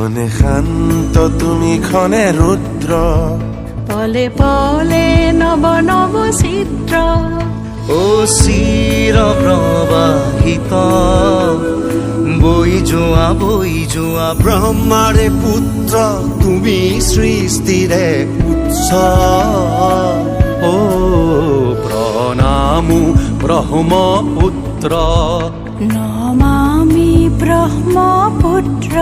ক্ষণে শান্ত তুমি ক্ষণে রুদ্র, পলে পলে নব নব চিত্র। ও চিৰ প্ৰবাহিত বৈ যোৱা ব্ৰহ্মাৰে পুত্ৰ তুমি সৃষ্টিৰে উৎস। ও প্ৰণামো ব্ৰহ্মপুত্ৰ, নমামি ব্ৰহ্মপুত্ৰ।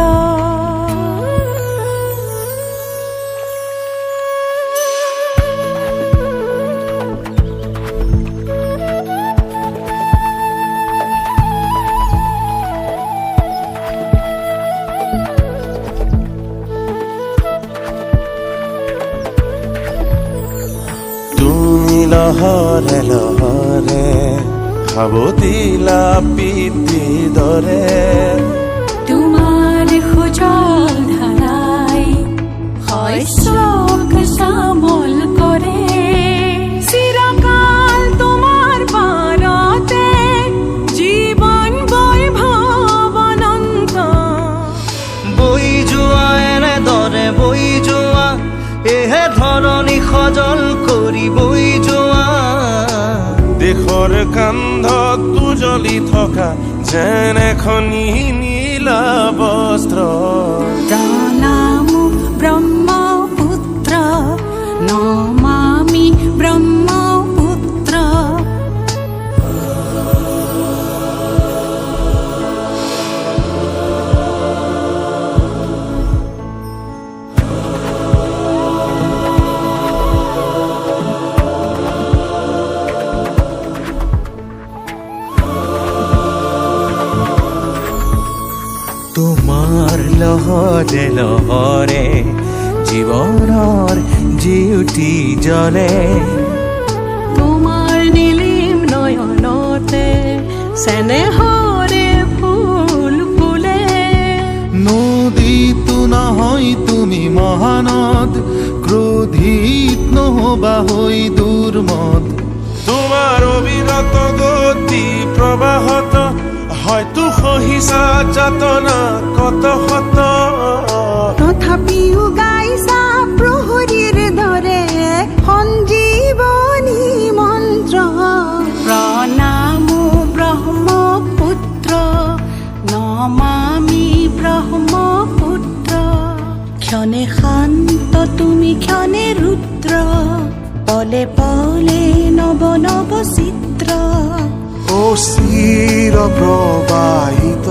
তুমি লহৰে লহৰে সাৱতিলা পিতৃ দৰে, তোমাৰ সুজল ধাৰাই শস্যক শ্যামল কৰে। চিৰকাল তোমাৰ পাৰতে জীৱন বৈভৱ অনন্ত। বৈ যোৱা এনেদৰে বৈ যোৱা, এহে ধৰণী সজল কৰি বৈ যোৱা। দেশৰ কান্ধত উজলি থকা যেন এখনি নীলা বস্ত্ৰ। প্ৰণামো ব্ৰহ্মপুত্ৰ, নমামি ব্ৰহ্মপুত্ৰ। তোমাৰ লহৰে লহৰে জীৱনৰ জিউতি জ্বলে। তোমাৰ নীলিম নয়নতে চেনেহৰে ফুল ফুলে। নদীতো নহয় তুমি মহানদ, ক্ৰোধিত নহবা হৈ দুৰ্মদ। তোমাৰ অবিৰত গতি প্ৰবাহত হয়তো সহিছা যাতনা কত শত। তথাপিও গাইছা প্ৰহৰীৰ দৰে সঞ্জীৱনী মন্ত্ৰ। প্ৰণামো ব্ৰহ্মপুত্ৰ, নমামি ব্ৰহ্মপুত্ৰ। ক্ষণে শান্ত তুমি ক্ষণে ৰুদ্ৰ, পলে পলে নব নব চিত্ৰ। ও চিৰ প্ৰবাহিত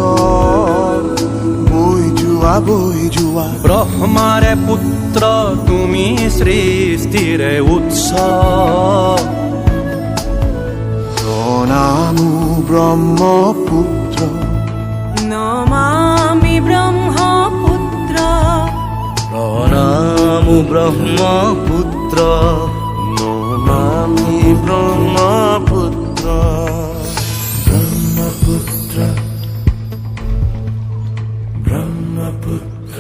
বৈ যোৱা ব্ৰহ্মাৰে পুত্ৰ তুমি সৃষ্টিৰে উৎস। প্ৰণামো ব্ৰহ্মপুত্ৰ, নমামি ব্ৰহ্মপুত্ৰ। প্ৰণামো ব্ৰহ্মপুত্ৰ, নমামি ব্ৰহ্মপুত্ৰ। ব্ৰহ্মপুত্ৰ ব্ৰহ্মপুত্ৰ